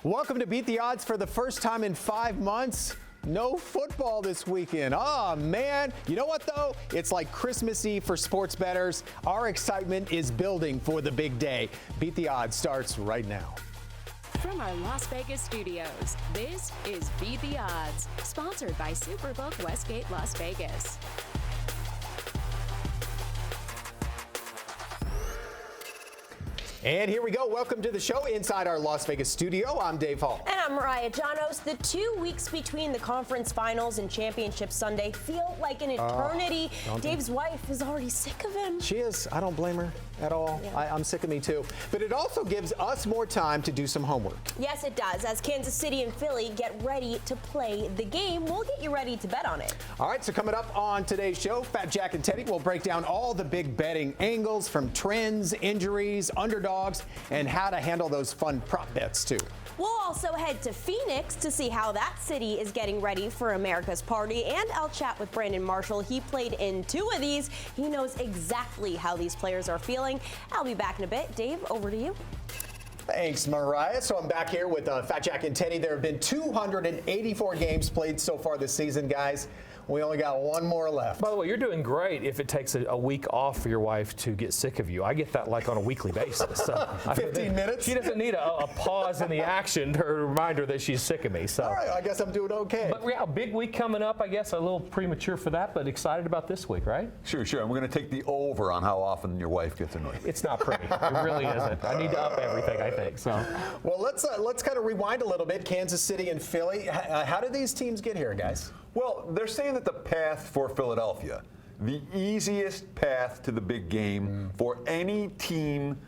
Welcome to Beat the Odds. For the first time in 5 months, no football this weekend. Oh, man. You know what, though? It's like Christmas Eve for sports bettors. Our excitement is building for the big day. Beat the Odds starts right now. From our Las Vegas studios, this is Beat the Odds, sponsored by Superbook Westgate Las Vegas. And here we go. Welcome to the show inside our Las Vegas studio. I'm Dave Hall. And I'm Mariah Janos. The 2 weeks between the conference finals and championship Sunday feel like an eternity. Dave's wife is already sick of him. She is. I don't blame her at all. Yeah. I'm sick of me too. But it also gives us more time to do some homework. Yes, it does. As Kansas City and Philly get ready to play the game, we'll get you ready to bet on it. All right, so coming up on today's show, Fat Jack and Teddy will break down all the big betting angles from trends, injuries, underdogs, and how to handle those fun prop bets too. We'll also head to Phoenix to see how that city is getting ready for America's party, and I'll chat with Brandon Marshall. He played in 2 of these. He knows exactly how these players are feeling. I'll be back in a bit. Dave, over to you. Thanks, Mariah. So I'm back here with Fat Jack and Teddy. There have been 284 games played so far this season, guys. We only got 1 more left. By the way, you're doing great if it takes a week off for your wife to get sick of you. I get that like on a weekly basis. So 15 minutes? She doesn't need a pause in the action to remind her that she's sick of me. So. All right, I guess I'm doing okay. But yeah, a big week coming up, I guess. A little premature for that, but excited about this week, right? Sure. And we're going to take the over on how often your wife gets annoyed. It's not pretty. It really isn't. I need to up everything, I think. So. Well, let's kind of rewind a little bit. Kansas City and Philly. How did these teams get here, guys? Well, they're saying that the path for Philadelphia, the easiest path to the big game for any team,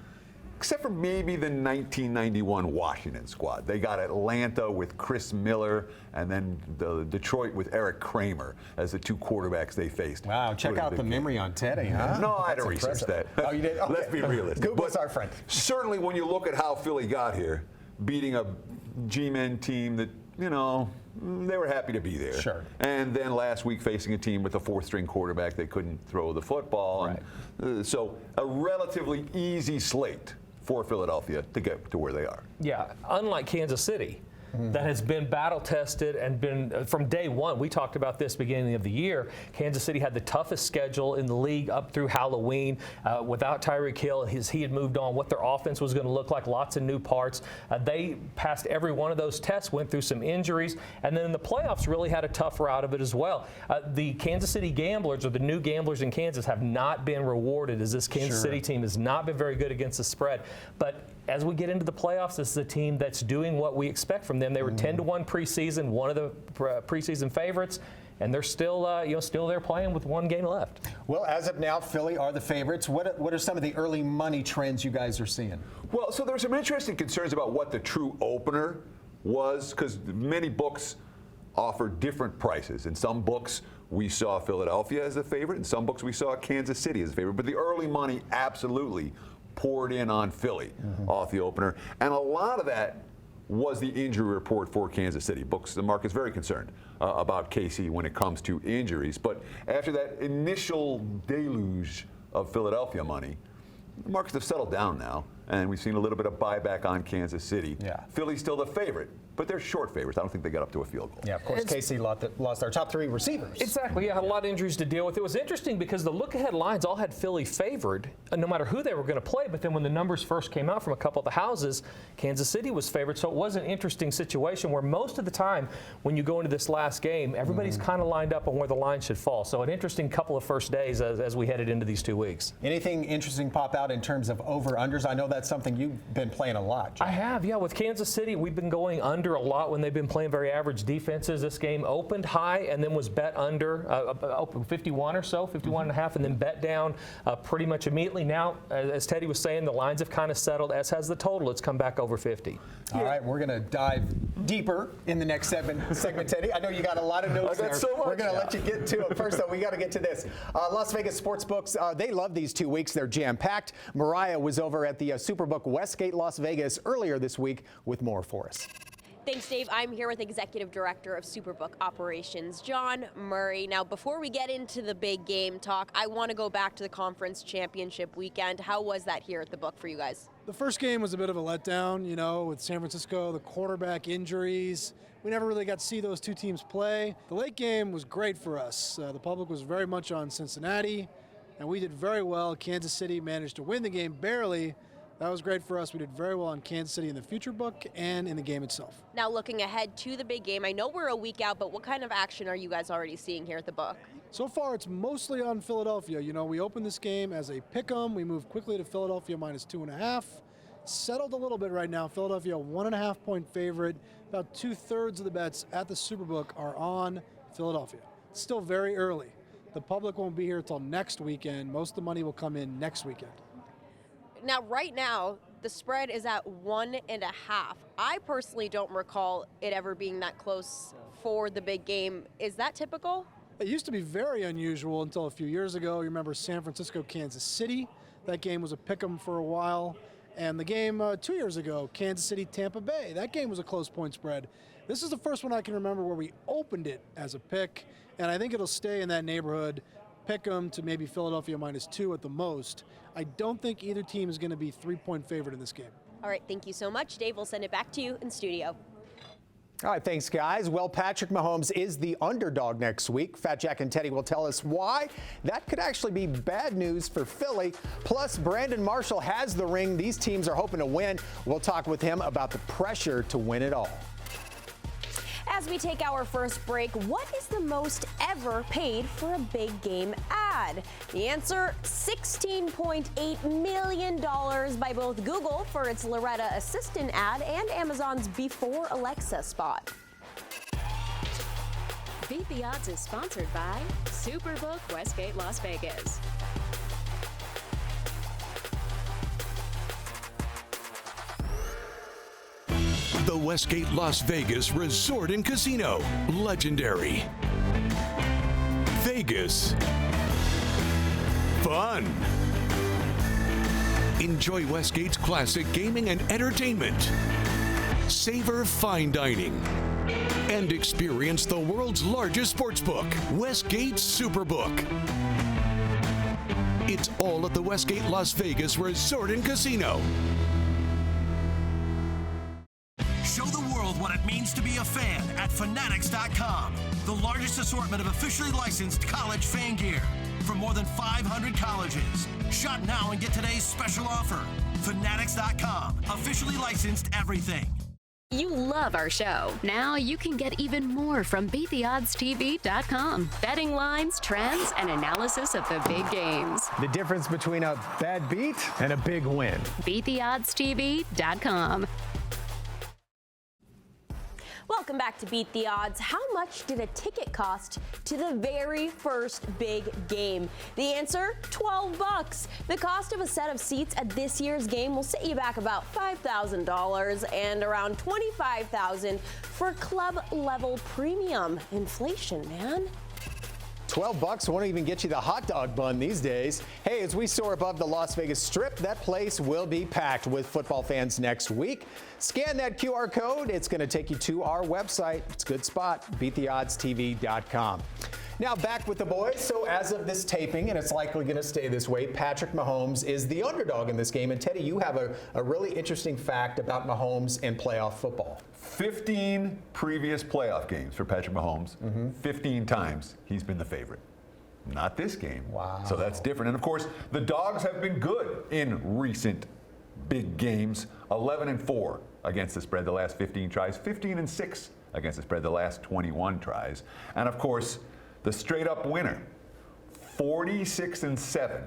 except for maybe the 1991 Washington squad. They got Atlanta with Chris Miller, and then the Detroit with Eric Kramer as the 2 quarterbacks they faced. Wow, check out the memory on Teddy, huh? No, I didn't research that. Oh, you did? Okay. Let's be realistic. Google's our friend. Certainly when you look at how Philly got here, beating a G-Men team that, you know, they were happy to be there. Sure. And then last week facing a team with a 4th-string quarterback, they couldn't throw the football. Right. And, so a relatively easy slate for Philadelphia to get to where they are. Yeah, unlike Kansas City. That has been battle tested and been from day one. We talked about this beginning of the year. Kansas City had the toughest schedule in the league up through Halloween without Tyreek Hill. He had moved on, what their offense was going to look like, lots of new parts. They passed every one of those tests, went through some injuries, and then in the playoffs really had a tough route of it as well. The Kansas City Gamblers, or the new gamblers in Kansas, have not been rewarded, as this Kansas City team has not been very good against the spread. But as we get into the playoffs, this is a team that's doing what we expect from them. They were 10-1 preseason, one of the preseason favorites, and they're still, still there playing with 1 game left. Well, as of now, Philly are the favorites. What are some of the early money trends you guys are seeing? Well, so there's some interesting concerns about what the true opener was, because many books offer different prices. In some books, we saw Philadelphia as a favorite. In some books, we saw Kansas City as a favorite. But the early money absolutely poured in on Philly off the opener. And a lot of that was the injury report for Kansas City. The market's very concerned about KC when it comes to injuries. But after that initial deluge of Philadelphia money, the markets have settled down now, and we've seen a little bit of buyback on Kansas City. Yeah. Philly's still the favorite, but they're short favorites. I don't think they got up to a field goal. Yeah, of course, KC lost their top 3 receivers. Exactly, yeah, had a lot of injuries to deal with. It was interesting because the look-ahead lines all had Philly favored, no matter who they were going to play, but then when the numbers first came out from a couple of the houses, Kansas City was favored, so it was an interesting situation where most of the time when you go into this last game, everybody's kind of lined up on where the line should fall. So an interesting couple of first days as we headed into these 2 weeks. Anything interesting pop out in terms of over-unders? I know that's something you've been playing a lot, John. I have, yeah. With Kansas City, we've been going under a lot when they've been playing very average defenses. This game opened high and then was bet under, open 51 or so, 51 and a half, and then bet down pretty much immediately. Now, as Teddy was saying, the lines have kind of settled, as has the total. It's come back over 50. All right, we're going to dive deeper in the next segment, Teddy. I know you got a lot of notes there. So we're going to let you get to it first, though. We got to get to this. Las Vegas sportsbooks, they love these 2 weeks. They're jam-packed. Mariah was over at the Superbook Westgate Las Vegas earlier this week with more for us. Thanks, Dave. I'm here with Executive Director of Superbook Operations, John Murray. Now, before we get into the big game talk, I want to go back to the conference championship weekend. How was that here at the book for you guys? The first game was a bit of a letdown, you know, with San Francisco, the quarterback injuries. We never really got to see those two teams play. The late game was great for us. The public was very much on Cincinnati, and we did very well. Kansas City managed to win the game barely. That was great for us. We did very well on Kansas City in the future book and in the game itself. Now looking ahead to the big game, I know we're a week out, but what kind of action are you guys already seeing here at the book? So far, it's mostly on Philadelphia. You know, we opened this game as a pick-em. We moved quickly to Philadelphia -2.5. Settled a little bit right now. Philadelphia, 1.5 point favorite. About 2/3 of the bets at the Superbook are on Philadelphia. It's still very early. The public won't be here until next weekend. Most of the money will come in next weekend. Now, right now, the spread is at 1.5. I personally don't recall it ever being that close for the big game. Is that typical? It used to be very unusual until a few years ago. You remember San Francisco, Kansas City. That game was a pick'em for a while. And the game 2 years ago, Kansas City, Tampa Bay. That game was a close point spread. This is the first one I can remember where we opened it as a pick, and I think it'll stay in that neighborhood. Pick'em to maybe Philadelphia -2 at the most. I don't think either team is going to be 3-point favorite in this game. All right, thank you so much. Dave, we'll send it back to you in studio. All right, thanks, guys. Well, Patrick Mahomes is the underdog next week. Fat Jack and Teddy will tell us why. That could actually be bad news for Philly. Plus, Brandon Marshall has the ring. These teams are hoping to win. We'll talk with him about the pressure to win it all. As we take our first break, what is the most ever paid for a big game ad? The answer, $16.8 million by both Google for its Loretta Assistant ad and Amazon's Before Alexa spot. Beat the Odds is sponsored by Superbook Westgate Las Vegas. The Westgate Las Vegas Resort and Casino. Legendary. Vegas. Fun. Enjoy Westgate's classic gaming and entertainment. Savor fine dining. And experience the world's largest sportsbook, Westgate Superbook. It's all at the Westgate Las Vegas Resort and Casino. Show the world what it means to be a fan at Fanatics.com. The largest assortment of officially licensed college fan gear from more than 500 colleges. Shop now and get today's special offer. Fanatics.com. Officially licensed everything. You love our show. Now you can get even more from BeatTheOddsTV.com. Betting lines, trends, and analysis of the big games. The difference between a bad beat and a big win. BeatTheOddsTV.com. Welcome back to Beat the Odds. How much did a ticket cost to the very first big game? The answer, $12. The cost of a set of seats at this year's game will set you back about $5,000 and around $25,000 for club level premium. Inflation, man. $12 won't even get you the hot dog bun these days. Hey, as we soar above the Las Vegas Strip, that place will be packed with football fans next week. Scan that QR code. It's going to take you to our website. It's a good spot, BeatTheOddsTV.com. Now back with the boys. So as of this taping, and it's likely going to stay this way, Patrick Mahomes is the underdog in this game. And Teddy, you have a really interesting fact about Mahomes and playoff football. 15 previous playoff games for Patrick Mahomes. 15 times he's been the favorite. Not this game. Wow. So that's different. And of course, the dogs have been good in recent big games. 11-4 against the spread the last 15 tries. 15-6 against the spread the last 21 tries. And of course, the straight-up winner, 46-7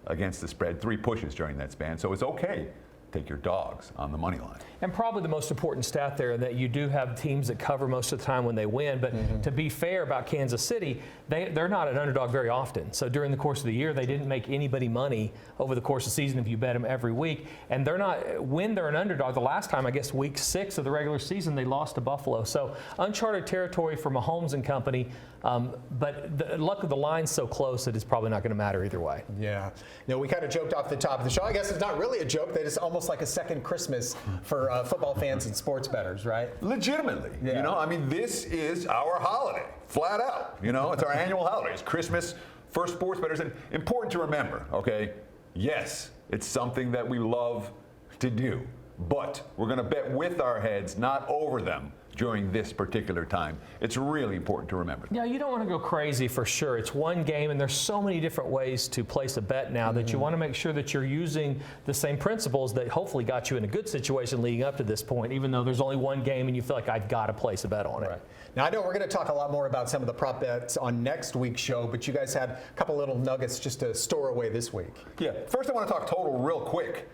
against the spread, 3 pushes during that span. So it's okay. Take your dogs on the money line. And probably the most important stat there, that you do have teams that cover most of the time when they win. But to be fair about Kansas City, they're not an underdog very often. So during the course of the year, they didn't make anybody money over the course of the season if you bet them every week. And they're not, when they're an underdog, the last time, I guess, week 6 of the regular season, they lost to Buffalo. So uncharted territory for Mahomes and company. But the luck of the line's so close that it's probably not going to matter either way. Yeah. No, we kind of joked off the top of the show. I guess it's not really a joke. That it's almost like a second Christmas for football fans and sports bettors, right? Legitimately. Yeah. You know, I mean, this is our holiday, flat out. You know, it's our annual holiday. It's Christmas for sports bettors. And important to remember, okay, yes, it's something that we love to do. But we're going to bet with our heads, not over them, during this particular time. It's really important to remember. Yeah, you don't want to go crazy for sure. It's one game, and there's so many different ways to place a bet now that you want to make sure that you're using the same principles that hopefully got you in a good situation leading up to this point, even though there's only one game and you feel like I've got to place a bet on it. Right. Now, I know we're going to talk a lot more about some of the prop bets on next week's show, but you guys had a couple little nuggets just to store away this week. Yeah, first I want to talk total real quick.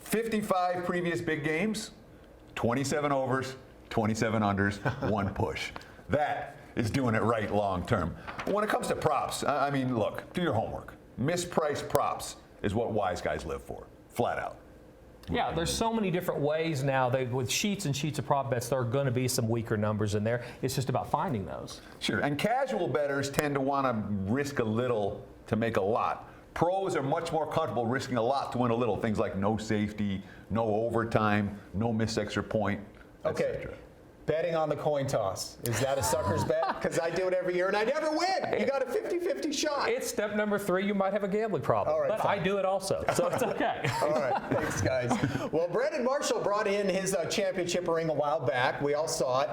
55 previous big games, 27 overs, 27 unders, 1 push. That is doing it right long term. When it comes to props, I mean, look, do your homework. Mispriced props is what wise guys live for, flat out. Yeah, there's so many different ways now. With sheets and sheets of prop bets, there are going to be some weaker numbers in there. It's just about finding those. Sure, and casual bettors tend to want to risk a little to make a lot. Pros are much more comfortable risking a lot to win a little. Things like no safety, no overtime, no missed extra point, etc. Betting on the coin toss. Is that a sucker's bet? Because I do it every year and I never win. You got a 50-50 shot. It's step number 3. You might have a gambling problem. All right, but fine. I do it also, so it's okay. All right, thanks, guys. Well, Brandon Marshall brought in his championship ring a while back. We all saw it.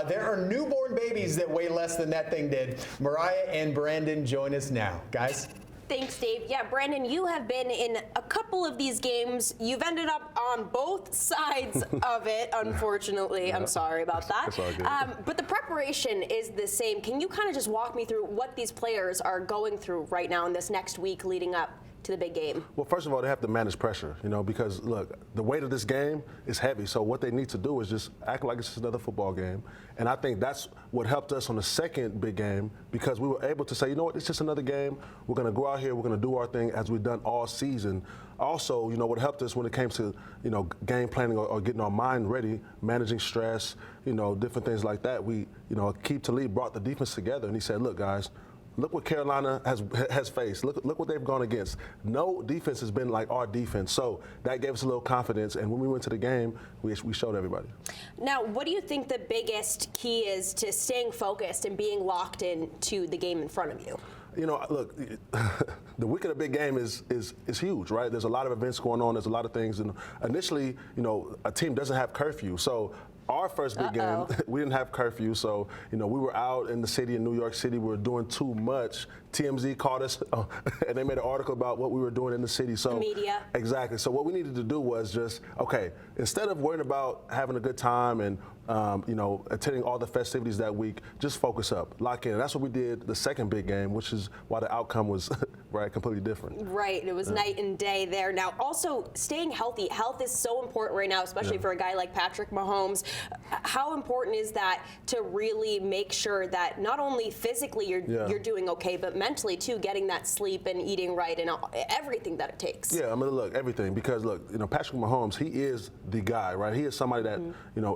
There are newborn babies that weigh less than that thing did. Mariah and Brandon join us now. Guys? Thanks, Dave. Yeah, Brandon, you have been in a couple of these games. You've ended up on both sides of it, unfortunately. I'm sorry about that. It's all good. But the preparation is the same. Can you kind of just walk me through what these players are going through right now in this next week leading up to the big game? Well, first of all, they have to manage pressure, because, look, the weight of this game is heavy. So what they need to do is just act like it's just another football game. And I think that's what helped us on the second big game, because we were able to say, you know what, it's just another game. We're going to go out here, we're going to do our thing as we've done all season. Also, what helped us when it came to, game planning or getting our mind ready, managing stress, different things like that. We, Keith Talib brought the defense together, and he said, look, guys, look what Carolina has faced. Look what they've gone against. No defense has been like our defense. So that gave us a little confidence. And when we went to the game, we showed everybody. Now, what do you think the biggest key is to staying focused and being locked into the game in front of you? Look, the week of the big game is huge, right? There's a lot of events going on. There's a lot of things. And initially, a team doesn't have curfew. So our first big game, we didn't have curfew, so we were out in the city in New York City. We were doing too much. TMZ caught us, and they made an article about what we were doing in the city. So the media. Exactly. So what we needed to do was just, instead of worrying about having a good time and attending all the festivities that week, just focus up, lock in. And that's what we did the second big game, which is why the outcome was completely different. Right. It was night and day there. Now, also staying healthy. Health is so important right now, especially for a guy like Patrick Mahomes. How important is that to really make sure that not only physically you're doing okay, but mentally too, getting that sleep and eating right and everything that it takes? Yeah, I mean, look, everything, because look, Patrick Mahomes, he is the guy, right? He is somebody that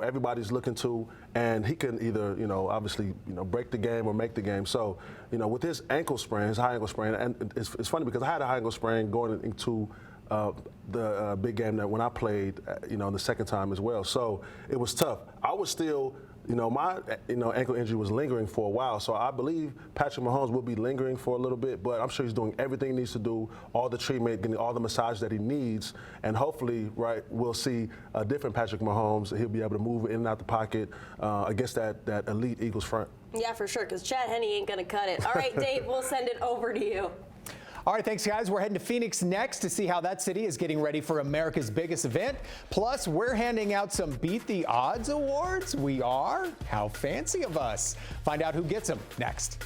everybody's looking to, and he can either obviously break the game or make the game. So with his ankle sprain, his high ankle sprain, and it's funny because I had a high ankle sprain going into the big game that when I played, the second time as well. So it was tough. I was still, my ankle injury was lingering for a while. So I believe Patrick Mahomes will be lingering for a little bit, but I'm sure he's doing everything he needs to do, all the treatment, getting all the massage that he needs, and hopefully, we'll see a different Patrick Mahomes. He'll be able to move in and out the pocket against that elite Eagles front. Yeah, for sure, because Chad Henne ain't going to cut it. All right, Dave, we'll send it over to you. All right, thanks, guys. We're heading to Phoenix next to see how that city is getting ready for America's biggest event. Plus, we're handing out some Beat the Odds awards. We are? How fancy of us. Find out who gets them next.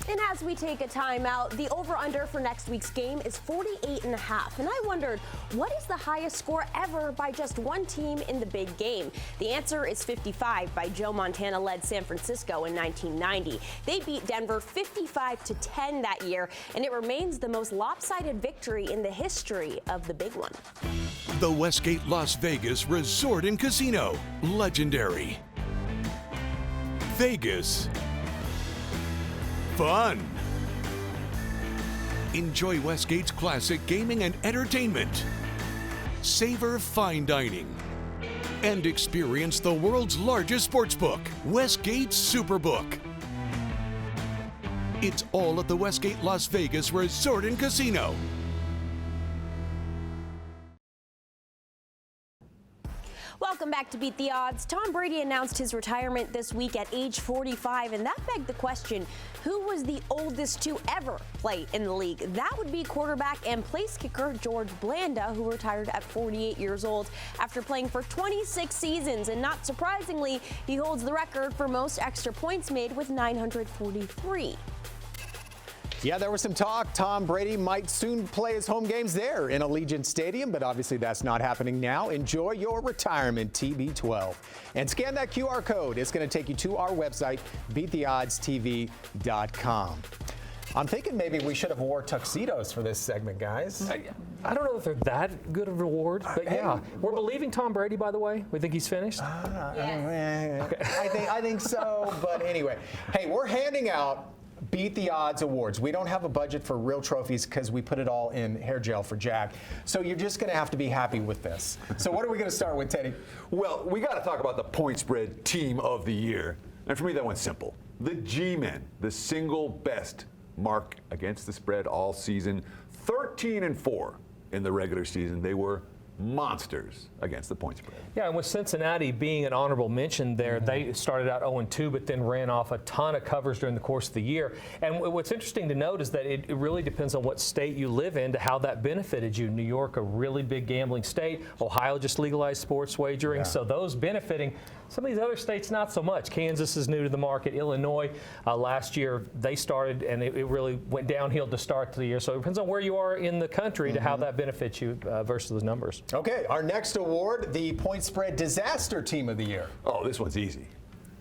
And as we take a timeout, the over-under for next week's game is 48.5. And I wondered, what is the highest score ever by just one team in the big game? The answer is 55 by Joe Montana-led San Francisco in 1990. They beat Denver 55-10 that year, and it remains the most lopsided victory in the history of the big one. The Westgate Las Vegas Resort and Casino. Legendary. Vegas. Fun. Enjoy Westgate's classic gaming and entertainment. Savor fine dining. And experience the world's largest sportsbook, Westgate Superbook. It's all at the Westgate Las Vegas Resort and Casino. Welcome back to Beat the Odds. Tom Brady announced his retirement this week at age 45, and that begged the question, who was the oldest to ever play in the league? That would be quarterback and place kicker George Blanda, who retired at 48 years old after playing for 26 seasons. And not surprisingly, he holds the record for most extra points made with 943. Yeah, there was some talk Tom Brady might soon play his home games there in Allegiant Stadium, but obviously that's not happening now. Enjoy your retirement, TB12. And scan that QR code. It's going to take you to our website, beattheoddstv.com. I'm thinking maybe we should have wore tuxedos for this segment, guys. I don't know if they're that good of rewards, but yeah. We're believing Tom Brady, by the way. We think he's finished? I think so, but anyway. Hey, we're handing out Beat the Odds awards. We don't have a budget for real trophies because we put it all in hair gel for Jack. So you're just going to have to be happy with this. So what are we going to start with, Teddy? Well, we got to talk about the point spread team of the year. And for me, that one's simple. The G-Men, the single best mark against the spread all season. 13-4 in the regular season. They were monsters against the point spread. Yeah, and with Cincinnati being an honorable mention there, they started out 0-2, but then ran off a ton of covers during the course of the year. And what's interesting to note is that it really depends on what state you live in to how that benefited you. New York, a really big gambling state. Ohio just legalized sports wagering, so those benefiting. Some of these other states, not so much. Kansas is new to the market. Illinois, last year, they started, and it really went downhill to start the year. So it depends on where you are in the country to how that benefits you versus the numbers. Okay, our next award, the Point Spread Disaster Team of the Year. Oh, this one's easy.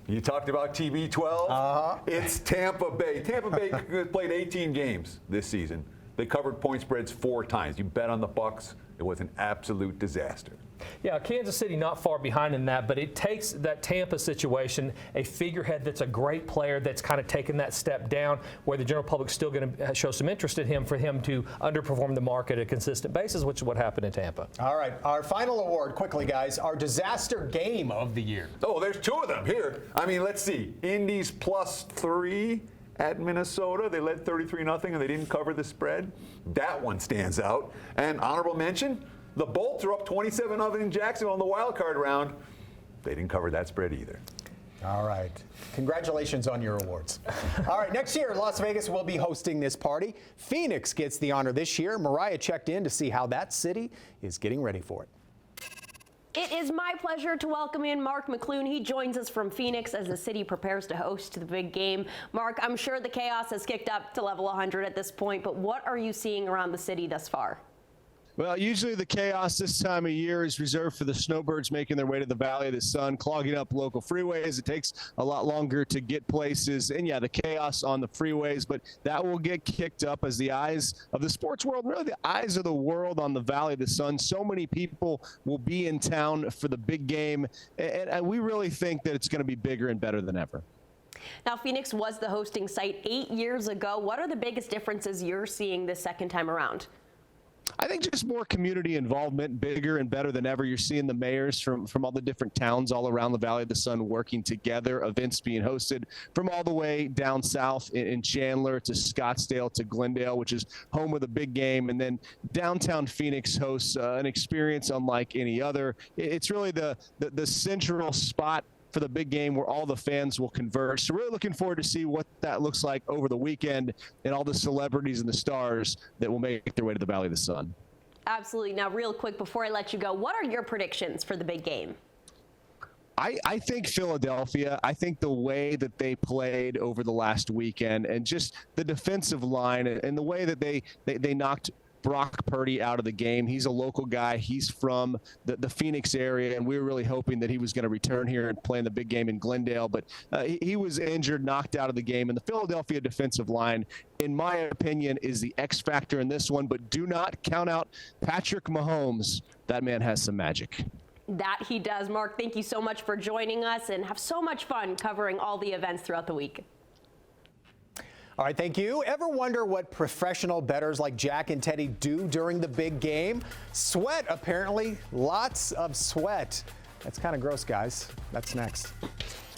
You talked about TB12. It's Tampa Bay. Tampa Bay played 18 games this season. They covered point spreads 4 times. You bet on the Bucks. It was an absolute disaster. Yeah, Kansas City not far behind in that, but it takes that Tampa situation, a figurehead that's a great player that's kind of taken that step down where the general public's still going to show some interest in him for him to underperform the market at a consistent basis, which is what happened in Tampa. All right, our final award, quickly, guys, our disaster game of the year. Oh, there's 2 of them here. I mean, let's see. Indy's +3 at Minnesota. They led 33-0 and they didn't cover the spread. That one stands out. And honorable mention, the Bolts are up 27-0 in Jacksonville in the wild card round. They didn't cover that spread either. All right. Congratulations on your awards. All right, next year, Las Vegas will be hosting this party. Phoenix gets the honor this year. Mariah checked in to see how that city is getting ready for it. It is my pleasure to welcome in Mark McClune. He joins us from Phoenix as the city prepares to host the big game. Mark, I'm sure the chaos has kicked up to level 100 at this point, but what are you seeing around the city thus far? Well, usually the chaos this time of year is reserved for the snowbirds making their way to the Valley of the Sun, clogging up local freeways. It takes a lot longer to get places. And, yeah, the chaos on the freeways, but that will get kicked up as the eyes of the sports world, really the eyes of the world on the Valley of the Sun. So many people will be in town for the big game, and we really think that it's going to be bigger and better than ever. Now, Phoenix was the hosting site 8 years ago. What are the biggest differences you're seeing this second time around? I think just more community involvement, bigger and better than ever. You're seeing the mayors from all the different towns all around the Valley of the Sun working together, events being hosted from all the way down south in Chandler to Scottsdale to Glendale, which is home of the big game. And then downtown Phoenix hosts an experience unlike any other. It's really the central spot for the big game where all the fans will converge. So really looking forward to see what that looks like over the weekend and all the celebrities and the stars that will make their way to the Valley of the Sun. Absolutely. Now, real quick, before I let you go, what are your predictions for the big game? I think Philadelphia. I think the way that they played over the last weekend and just the defensive line and the way that they knocked Brock Purdy out of the game. He's a local guy. He's from the Phoenix area, and we were really hoping that he was going to return here and play in the big game in Glendale. But he was injured, knocked out of the game. And the Philadelphia defensive line, in my opinion, is the X factor in this one. But do not count out Patrick Mahomes. That man has some magic. That he does. Mark, thank you so much for joining us, and have so much fun covering all the events throughout the week. All right, thank you. Ever wonder what professional bettors like Jack and Teddy do during the big game? Sweat, apparently. Lots of sweat. That's kind of gross, guys. That's next.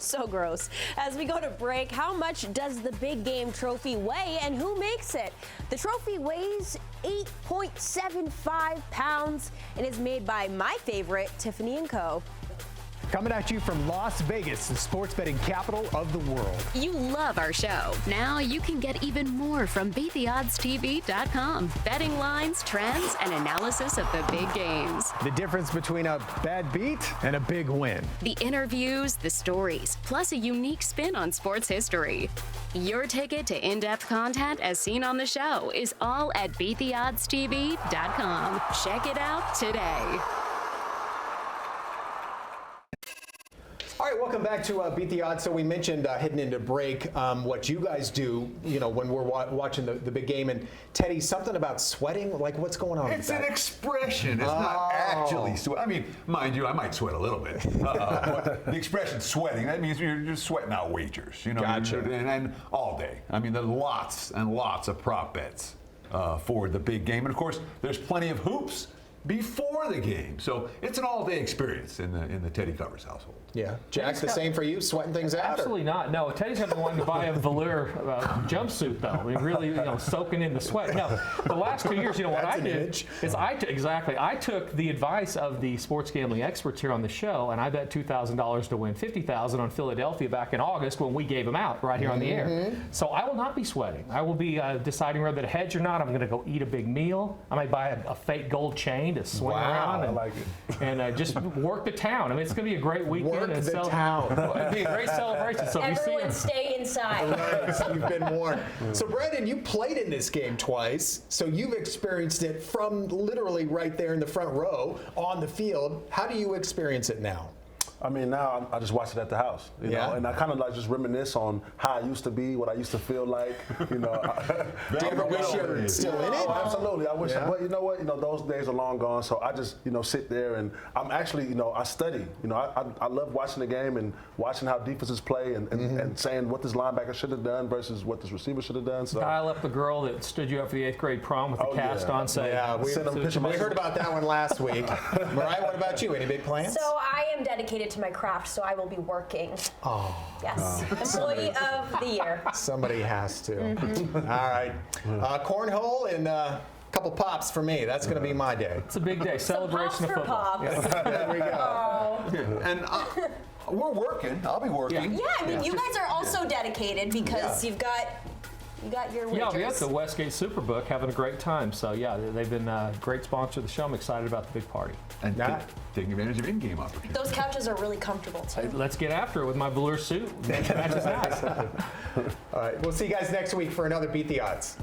So gross. As we go to break, how much does the big game trophy weigh and who makes it? The trophy weighs 8.75 pounds and is made by my favorite, Tiffany & Co. Coming at you from Las Vegas, the sports betting capital of the world. You love our show. Now you can get even more from BeatTheOddsTV.com. Betting lines, trends, and analysis of the big games. The difference between a bad beat and a big win. The interviews, the stories, plus a unique spin on sports history. Your ticket to in-depth content as seen on the show is all at BeatTheOddsTV.com. Check it out today. All right, welcome back to Beat the Odds. So we mentioned heading into break what you guys do, when we're watching the big game. And Teddy, something about sweating? Like, what's going on? It's an expression. It's not actually sweat. I mean, mind you, I might sweat a little bit. But the expression sweating, that means you're just sweating out wagers. Gotcha. And all day. I mean, there are lots and lots of prop bets for the big game. And of course, there's plenty of hoops before the game. So it's an all-day experience in the Teddy Covers household. Yeah. Jack, the same for you, sweating things out? Absolutely not. No, Teddy's having one to buy a velour jumpsuit, though. I mean, really, soaking in the sweat. No, the last 2 years, what I did is I took the advice of the sports gambling experts here on the show, and I bet $2,000 to win $50,000 on Philadelphia back in August when we gave them out right here on the air. So I will not be sweating. I will be deciding whether to hedge or not. I'm going to go eat a big meal. I might buy a fake gold chain to swing around and, I like it. And just work the town. I mean, it's going to be a great weekend. Work the town. It'd be a great celebration. So Everyone stay inside. Right, you've been warned. So, Brandon, you played in this game twice, so you've experienced it from literally right there in the front row on the field. How do you experience it now? I mean, now I just watch it at the house, you know, and I kind of like just reminisce on how I used to be, what I used to feel like, Do you ever wish you were still in it? Oh, absolutely. I wish, but you know what? Those days are long gone. So I just, sit there and I'm actually, I study. I love watching the game and watching how defenses play and saying what this linebacker should have done versus what this receiver should have done. So dial up the girl that stood you up for the 8th grade prom with the cast on. Say, we heard about that one last week. Mariah, what about you? Any big plans? So I am dedicated to my craft, so I will be working. Oh. Yes. Employee of the year. Somebody has to. All right. Cornhole and a couple pops for me. That's going to be my day. It's a big day. Celebration of football. There we go. Oh. And we're working. I'll be working. Yeah, I mean, you guys are also dedicated because you got your wagers. Yeah, we have the Westgate Superbook having a great time. So, they've been a great sponsor of the show. I'm excited about the big party. And taking advantage of in-game opportunities. Those couches are really comfortable, too. Let's get after it with my velour suit. Matches nice. All right, we'll see you guys next week for another Beat the Odds.